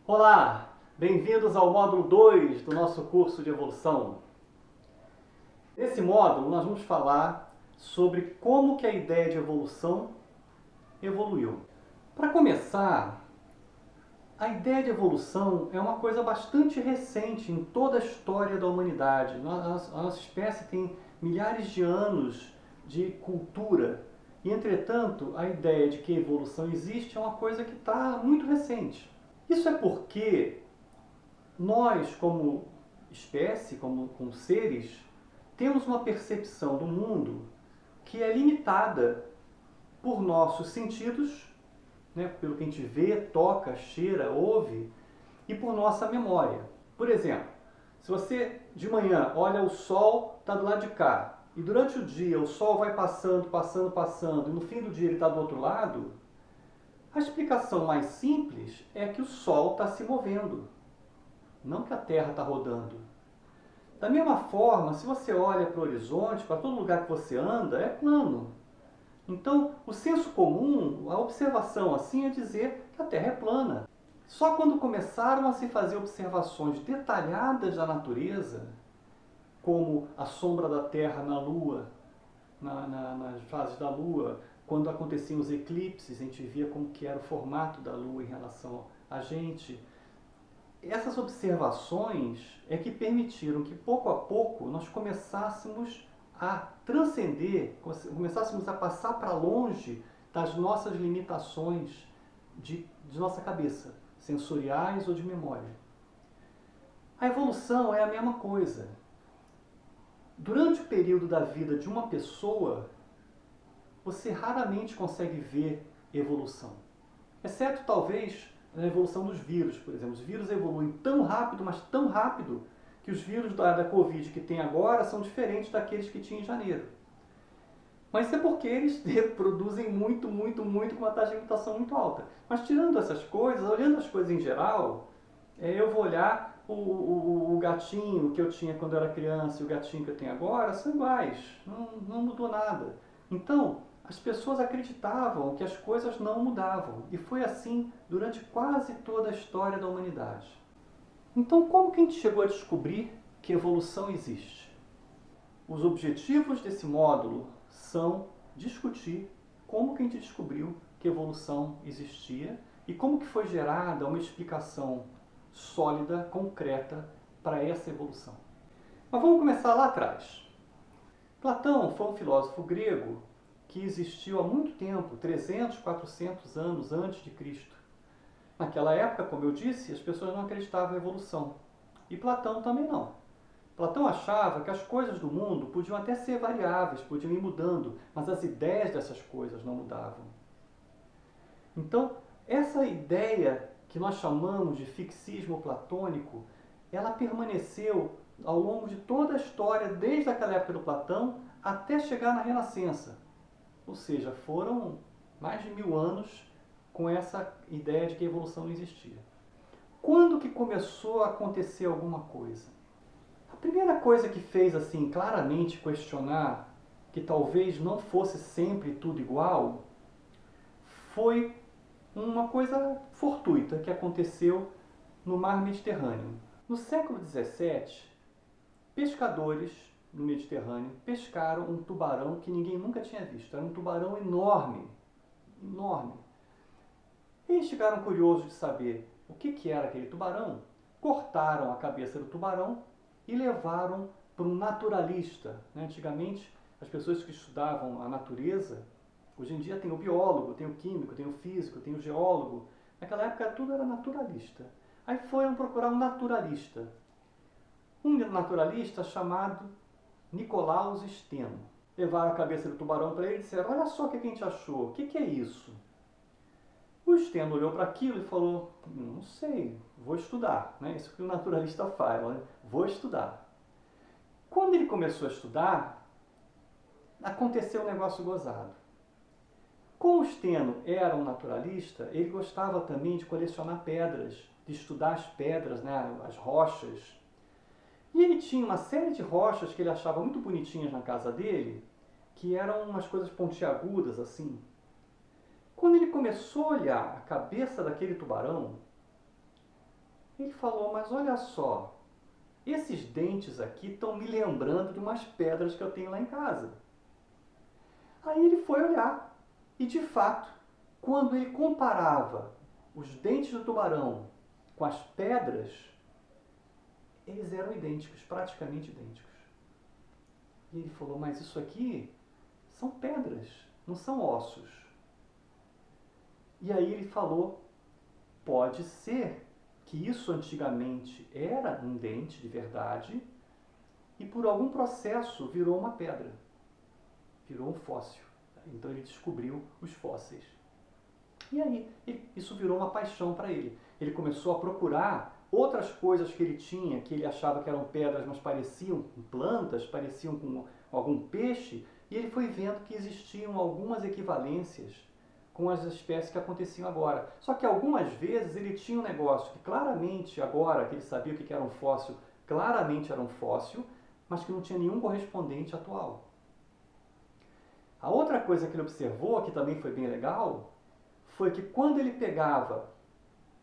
Olá, bem-vindos ao módulo 2 do nosso curso de evolução. Nesse módulo nós vamos falar sobre como que a ideia de evolução evoluiu. Para começar, a ideia de evolução é uma coisa bastante recente em toda a história da humanidade. A nossa espécie tem milhares de anos de cultura e, entretanto, a ideia de que a evolução existe é uma coisa que está muito recente. Isso é porque nós, como espécie, como seres, temos uma percepção do mundo que é limitada por nossos sentidos, né, pelo que a gente vê, toca, cheira, ouve, e por nossa memória. Por exemplo, se você de manhã olha o sol, está do lado de cá, e durante o dia o sol vai passando, passando, passando, e no fim do dia ele está do outro lado, a explicação mais simples é que o sol está se movendo, não que a Terra está rodando. Da mesma forma, se você olha para o horizonte, para todo lugar que você anda, é plano. Então, o senso comum, a observação assim é dizer que a Terra é plana. Só quando começaram a se fazer observações detalhadas da natureza, como a sombra da Terra na Lua, nas fases da Lua, quando aconteciam os eclipses, a gente via como que era o formato da Lua em relação a gente. Essas observações é que permitiram que pouco a pouco nós começássemos a transcender, começássemos a passar para longe das nossas limitações de nossa cabeça, sensoriais ou de memória. A evolução é a mesma coisa. Durante o período da vida de uma pessoa, você raramente consegue ver evolução. Exceto talvez na evolução dos vírus, por exemplo. Os vírus evoluem tão rápido, mas tão rápido, que os vírus da Covid que tem agora são diferentes daqueles que tinha em janeiro. Mas isso é porque eles reproduzem muito, com uma taxa de mutação muito alta. Mas tirando essas coisas, olhando as coisas em geral, eu vou olhar o gatinho que eu tinha quando eu era criança e o gatinho que eu tenho agora são iguais, não mudou nada. Então, as pessoas acreditavam que as coisas não mudavam. E foi assim durante quase toda a história da humanidade. Então, como que a gente chegou a descobrir que evolução existe? Os objetivos desse módulo são discutir como que a gente descobriu que evolução existia e como que foi gerada uma explicação sólida, concreta para essa evolução. Mas vamos começar lá atrás. Platão foi um filósofo grego que existiu há muito tempo, 300, 400 anos antes de Cristo. Naquela época, como eu disse, as pessoas não acreditavam em evolução. E Platão também não. Platão achava que as coisas do mundo podiam até ser variáveis, podiam ir mudando, mas as ideias dessas coisas não mudavam. Então, essa ideia que nós chamamos de fixismo platônico, ela permaneceu ao longo de toda a história, desde aquela época do Platão até chegar na Renascença. Ou seja, foram mais de 1000 anos com essa ideia de que a evolução não existia. Quando que começou a acontecer alguma coisa? A primeira coisa que fez assim claramente questionar que talvez não fosse sempre tudo igual foi uma coisa fortuita que aconteceu no mar Mediterrâneo. No século XVII, pescadores no Mediterrâneo pescaram um tubarão que ninguém nunca tinha visto. Era um tubarão enorme, enorme. Eles ficaram curiosos de saber o que era aquele tubarão, cortaram a cabeça do tubarão e levaram para um naturalista. Antigamente, as pessoas que estudavam a natureza, hoje em dia tem o biólogo, tem o químico, tem o físico, tem o geólogo. Naquela época tudo era naturalista. Aí foram procurar um naturalista. Um naturalista chamado Nicolaus Steno. Levaram a cabeça do tubarão para ele e disseram: olha só o que a gente achou, o que é isso? O Steno olhou para aquilo e falou: não sei, vou estudar. Isso que o naturalista faz, vou estudar. Quando ele começou a estudar, aconteceu um negócio gozado. Como o Steno era um naturalista, ele gostava também de colecionar pedras, de estudar as pedras, as rochas. E ele tinha uma série de rochas que ele achava muito bonitinhas na casa dele, que eram umas coisas pontiagudas assim. Quando ele começou a olhar a cabeça daquele tubarão, Ele falou, mas olha só, esses dentes aqui estão me lembrando de umas pedras que eu tenho lá em casa. Aí ele foi olhar e, de fato, quando ele comparava os dentes do tubarão com as pedras, eles eram idênticos, praticamente idênticos. E ele falou, mas isso aqui são pedras, não são ossos. E aí ele falou, pode ser que isso antigamente era um dente de verdade e por algum processo virou uma pedra, virou um fóssil. Então ele descobriu os fósseis. E aí isso virou uma paixão para ele. Ele começou a procurar outras coisas que ele tinha, que ele achava que eram pedras, mas pareciam com plantas, pareciam com algum peixe, e ele foi vendo que existiam algumas equivalências com as espécies que aconteciam agora. Só que algumas vezes ele tinha um negócio que claramente, agora que ele sabia o que era um fóssil, claramente era um fóssil, mas que não tinha nenhum correspondente atual. A outra coisa que ele observou, que também foi bem legal, foi que quando ele pegava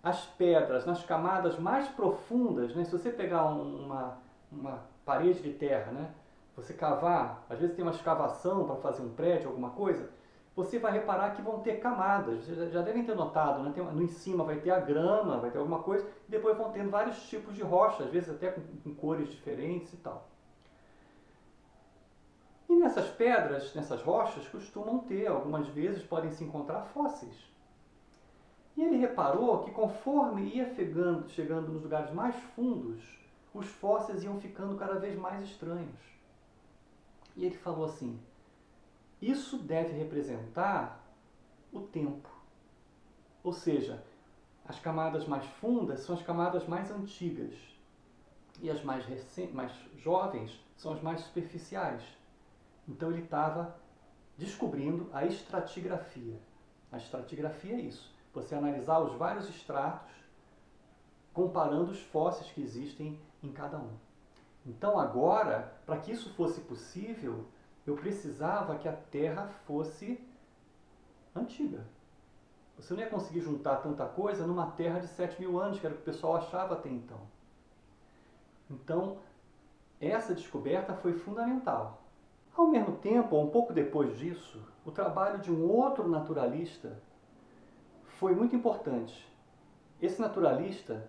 as pedras nas camadas mais profundas, né, se você pegar uma parede de terra, né, você cavar, às vezes tem uma escavação para fazer um prédio, alguma coisa, você vai reparar que vão ter camadas. Vocês já devem ter notado, né? No em cima vai ter a grama, vai ter alguma coisa, e depois vão tendo vários tipos de rocha, às vezes até com cores diferentes e tal. E nessas pedras, nessas rochas, costumam ter, algumas vezes podem se encontrar fósseis. E ele reparou que conforme ia chegando nos lugares mais fundos, os fósseis iam ficando cada vez mais estranhos. E ele falou assim, isso deve representar o tempo. Ou seja, as camadas mais fundas são as camadas mais antigas e as mais jovens são as mais superficiais. Então ele estava descobrindo a estratigrafia. A estratigrafia é isso, você analisar os vários estratos comparando os fósseis que existem em cada um. Então agora, para que isso fosse possível, eu precisava que a Terra fosse antiga. Você não ia conseguir juntar tanta coisa numa Terra de 7.000 anos, que era o que o pessoal achava até então. Então, essa descoberta foi fundamental. Ao mesmo tempo, um pouco depois disso, o trabalho de um outro naturalista foi muito importante. Esse naturalista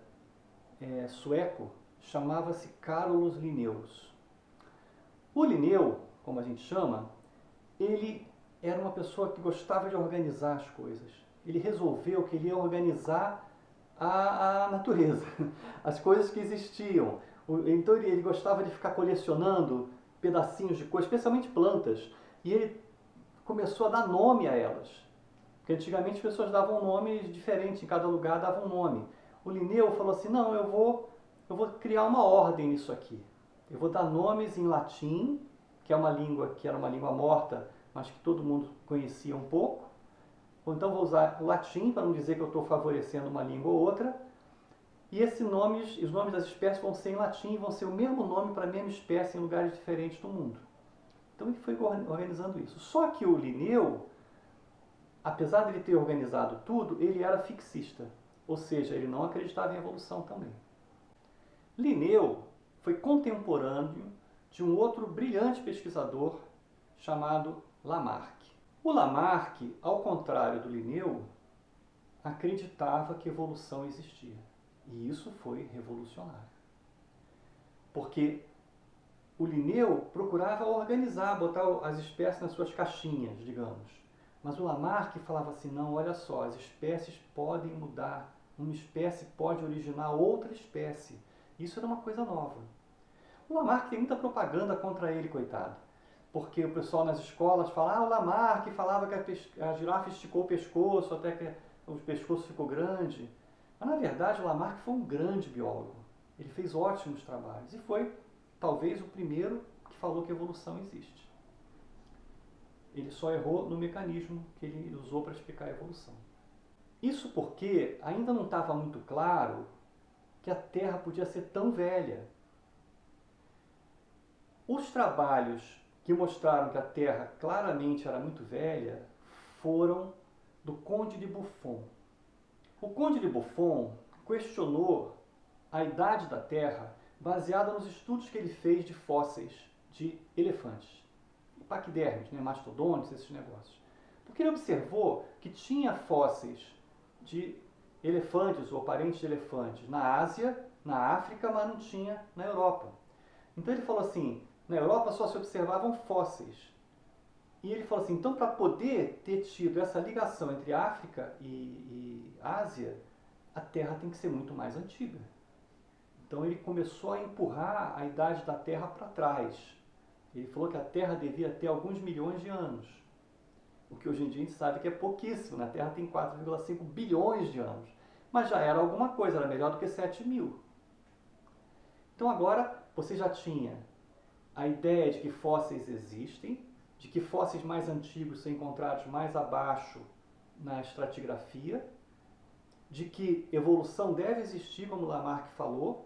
sueco chamava-se Carolus Linnaeus. O Linneu, como a gente chama, ele era uma pessoa que gostava de organizar as coisas. Ele resolveu que ele ia organizar a natureza, as coisas que existiam. Então ele gostava de ficar colecionando pedacinhos de coisas, especialmente plantas, e ele começou a dar nome a elas. Porque antigamente as pessoas davam nomes diferentes, em cada lugar davam um nome. O Linneu falou assim, não, eu vou criar uma ordem nisso aqui. Eu vou dar nomes em latim, que era uma língua morta, mas que todo mundo conhecia um pouco. Ou então vou usar o latim, para não dizer que eu estou favorecendo uma língua ou outra. E os nomes das espécies vão ser em latim, vão ser o mesmo nome para a mesma espécie em lugares diferentes do mundo. Então ele foi organizando isso. Só que o Linneu, apesar de ele ter organizado tudo, ele era fixista. Ou seja, ele não acreditava em evolução também. Linneu foi contemporâneo de um outro brilhante pesquisador chamado Lamarck. O Lamarck, ao contrário do Linneu, acreditava que evolução existia. E isso foi revolucionário. Porque o Linneu procurava organizar, botar as espécies nas suas caixinhas, digamos. Mas o Lamarck falava assim, não, olha só, as espécies podem mudar. Uma espécie pode originar outra espécie. Isso era uma coisa nova. O Lamarck tem muita propaganda contra ele, coitado. Porque o pessoal nas escolas fala, o Lamarck falava que a girafa esticou o pescoço até que o pescoço ficou grande. Mas, na verdade, o Lamarck foi um grande biólogo. Ele fez ótimos trabalhos e foi, talvez, o primeiro que falou que a evolução existe. Ele só errou no mecanismo que ele usou para explicar a evolução. Isso porque ainda não estava muito claro que a Terra podia ser tão velha. Os trabalhos que mostraram que a Terra claramente era muito velha foram do Conde de Buffon. O Conde de Buffon questionou a idade da Terra baseada nos estudos que ele fez de fósseis de elefantes, paquidermes, né, mastodontes, esses negócios. Porque ele observou que tinha fósseis de elefantes ou parentes de elefantes na Ásia, na África, mas não tinha na Europa. Então ele falou assim, na Europa só se observavam fósseis. E ele falou assim, então para poder ter tido essa ligação entre África e Ásia, a Terra tem que ser muito mais antiga. Então ele começou a empurrar a idade da Terra para trás. Ele falou que a Terra devia ter alguns milhões de anos. O que hoje em dia a gente sabe que é pouquíssimo. Na Terra tem 4,5 bilhões de anos. Mas já era alguma coisa, era melhor do que 7.000. Então agora você já tinha a ideia de que fósseis existem, de que fósseis mais antigos são encontrados mais abaixo na estratigrafia, de que evolução deve existir, como Lamarck falou,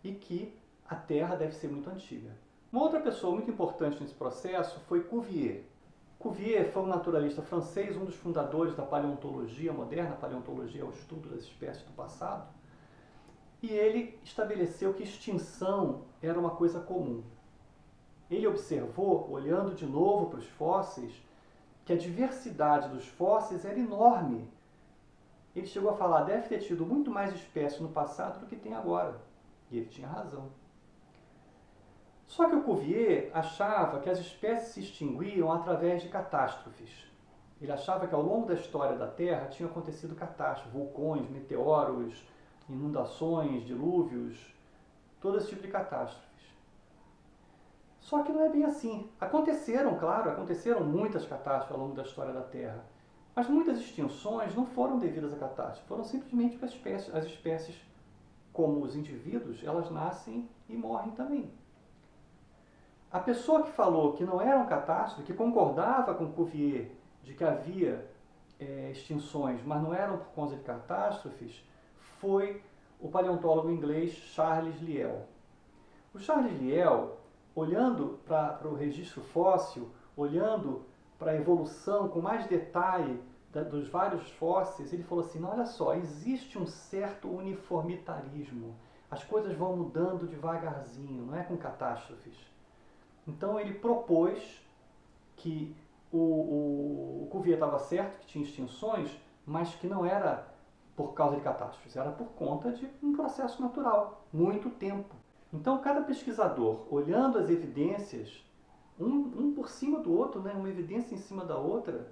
e que a Terra deve ser muito antiga. Uma outra pessoa muito importante nesse processo foi Cuvier. Cuvier foi um naturalista francês, um dos fundadores da paleontologia moderna. A paleontologia é o estudo das espécies do passado. E ele estabeleceu que extinção era uma coisa comum. Ele observou, olhando de novo para os fósseis, que a diversidade dos fósseis era enorme. Ele chegou a falar, deve ter tido muito mais espécies no passado do que tem agora. E ele tinha razão. Só que o Cuvier achava que as espécies se extinguiam através de catástrofes. Ele achava que ao longo da história da Terra tinham acontecido catástrofes, vulcões, meteoros, inundações, dilúvios, todo esse tipo de catástrofes. Só que não é bem assim. Aconteceram, claro, aconteceram muitas catástrofes ao longo da história da Terra. Mas muitas extinções não foram devidas a catástrofes, foram simplesmente porque as espécies, como os indivíduos, elas nascem e morrem também. A pessoa que falou que não eram catástrofes, que concordava com Cuvier de que havia extinções, mas não eram por causa de catástrofes, foi o paleontólogo inglês Charles Lyell. O Charles Lyell, olhando para o registro fóssil, olhando para a evolução com mais detalhe dos vários fósseis, ele falou assim, não, olha só, existe um certo uniformitarismo, as coisas vão mudando devagarzinho, não é com catástrofes. Então ele propôs que o Cuvier estava certo, que tinha extinções, mas que não era por causa de catástrofes, era por conta de um processo natural, muito tempo. Então cada pesquisador, olhando as evidências, um por cima do outro, né, uma evidência em cima da outra,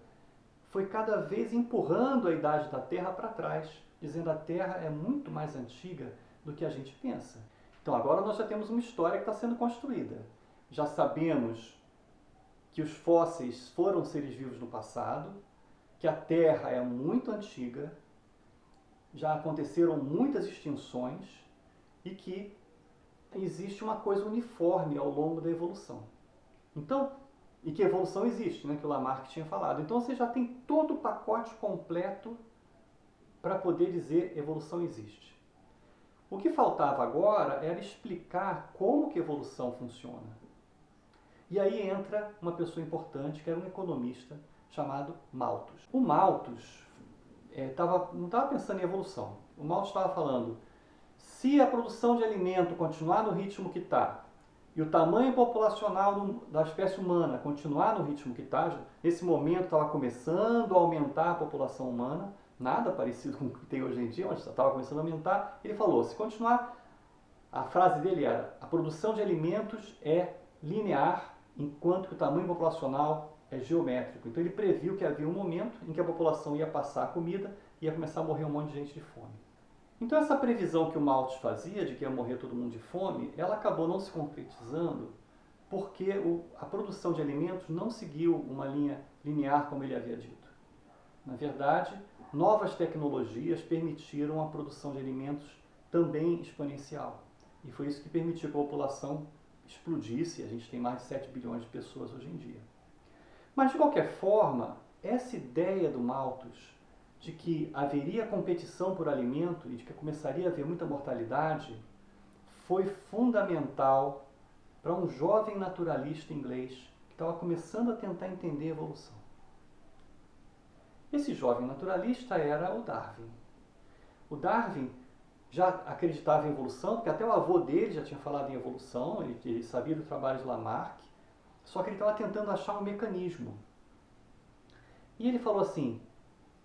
foi cada vez empurrando a idade da Terra para trás, dizendo que a Terra é muito mais antiga do que a gente pensa. Então agora nós já temos uma história que está sendo construída. Já sabemos que os fósseis foram seres vivos no passado, que a Terra é muito antiga, já aconteceram muitas extinções e que existe uma coisa uniforme ao longo da evolução. Então, e que evolução existe, né, que o Lamarck tinha falado. Então você já tem todo o pacote completo para poder dizer evolução existe. O que faltava agora era explicar como que a evolução funciona. E aí entra uma pessoa importante, que era um economista chamado Malthus. O Malthus não estava pensando em evolução. O Malthus estava falando, se a produção de alimento continuar no ritmo que está, e o tamanho populacional da espécie humana continuar no ritmo que está, nesse momento estava começando a aumentar a população humana, nada parecido com o que tem hoje em dia, mas estava começando a aumentar, ele falou, se continuar, a frase dele era, a produção de alimentos é linear, enquanto que o tamanho populacional é geométrico. Então ele previu que havia um momento em que a população ia passar a comida e ia começar a morrer um monte de gente de fome. Então essa previsão que o Malthus fazia, de que ia morrer todo mundo de fome, ela acabou não se concretizando porque a produção de alimentos não seguiu uma linha linear como ele havia dito. Na verdade, novas tecnologias permitiram a produção de alimentos também exponencial. E foi isso que permitiu que a população explodisse, a gente tem mais de 7 bilhões de pessoas hoje em dia. Mas, de qualquer forma, essa ideia do Malthus de que haveria competição por alimento e de que começaria a haver muita mortalidade foi fundamental para um jovem naturalista inglês que estava começando a tentar entender a evolução. Esse jovem naturalista era o Darwin. O Darwin já acreditava em evolução, porque até o avô dele já tinha falado em evolução, ele sabia do trabalho de Lamarck, só que ele estava tentando achar um mecanismo. E ele falou assim,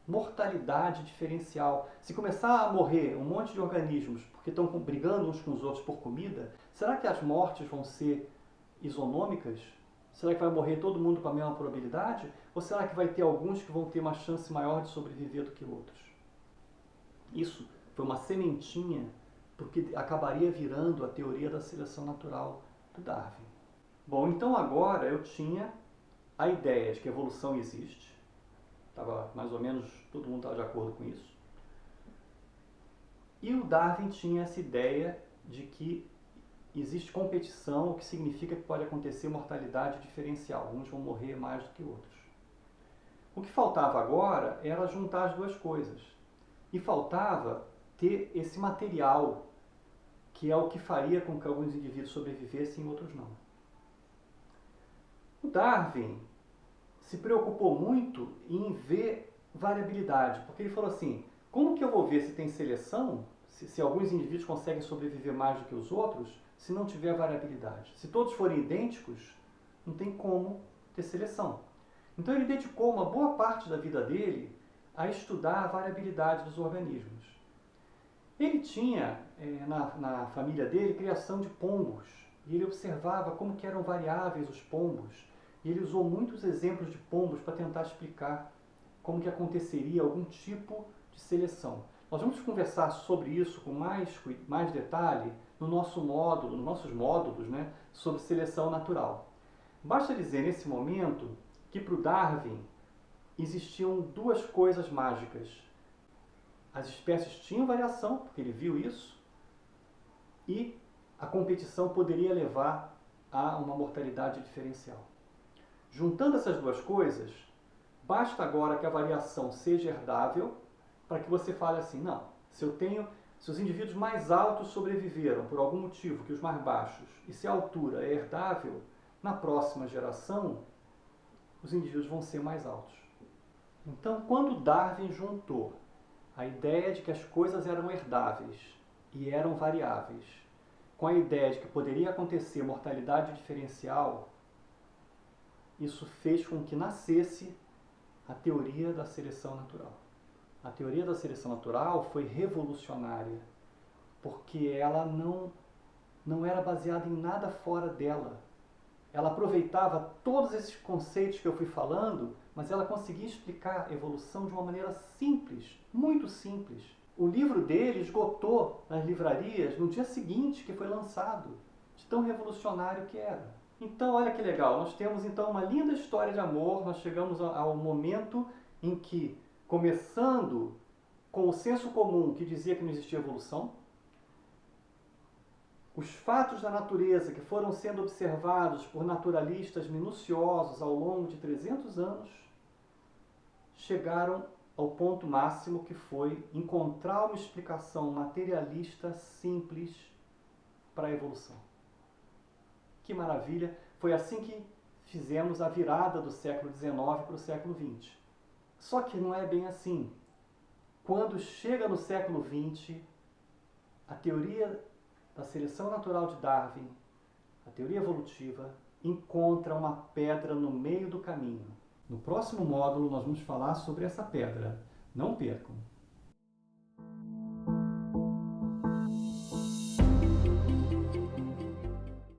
mortalidade diferencial. Se começar a morrer um monte de organismos porque estão brigando uns com os outros por comida, será que as mortes vão ser isonômicas? Será que vai morrer todo mundo com a mesma probabilidade? Ou será que vai ter alguns que vão ter uma chance maior de sobreviver do que outros? Isso foi uma sementinha porque acabaria virando a teoria da seleção natural do Darwin. Bom, então agora eu tinha a ideia de que a evolução existe. Estava mais ou menos, todo mundo estava de acordo com isso. E o Darwin tinha essa ideia de que existe competição, o que significa que pode acontecer mortalidade diferencial. Uns vão morrer mais do que outros. O que faltava agora era juntar as duas coisas. E faltava ter esse material, que é o que faria com que alguns indivíduos sobrevivessem e outros não. O Darwin se preocupou muito em ver variabilidade, porque ele falou assim, como que eu vou ver se tem seleção, se alguns indivíduos conseguem sobreviver mais do que os outros, se não tiver variabilidade? Se todos forem idênticos, não tem como ter seleção. Então ele dedicou uma boa parte da vida dele a estudar a variabilidade dos organismos. Ele tinha, na família dele, criação de pombos, e ele observava como que eram variáveis os pombos, e ele usou muitos exemplos de pombos para tentar explicar como que aconteceria algum tipo de seleção. Nós vamos conversar sobre isso com mais detalhe no nosso módulo, nos nossos módulos, né, sobre seleção natural. Basta dizer nesse momento que para o Darwin existiam duas coisas mágicas. As espécies tinham variação, porque ele viu isso, e a competição poderia levar a uma mortalidade diferencial. Juntando essas duas coisas, basta agora que a variação seja herdável para que você fale assim, não, se os indivíduos mais altos sobreviveram por algum motivo que os mais baixos, e se a altura é herdável, na próxima geração, os indivíduos vão ser mais altos. Então, quando Darwin juntou a ideia de que as coisas eram herdáveis e eram variáveis, com a ideia de que poderia acontecer mortalidade diferencial, isso fez com que nascesse a teoria da seleção natural. A teoria da seleção natural foi revolucionária, porque ela não era baseada em nada fora dela. Ela aproveitava todos esses conceitos que eu fui falando, mas ela conseguia explicar a evolução de uma maneira simples, muito simples. O livro dele esgotou nas livrarias no dia seguinte que foi lançado, de tão revolucionário que era. Então, olha que legal, nós temos então uma linda história de amor, nós chegamos ao momento em que, começando com o senso comum que dizia que não existia evolução, os fatos da natureza que foram sendo observados por naturalistas minuciosos ao longo de 300 anos, chegaram ao ponto máximo que foi encontrar uma explicação materialista simples para a evolução. Que maravilha! Foi assim que fizemos a virada do século XIX para o século XX. Só que não é bem assim. Quando chega no século XX, a teoria da seleção natural de Darwin, a teoria evolutiva, encontra uma pedra no meio do caminho. No próximo módulo nós vamos falar sobre essa pedra. Não percam!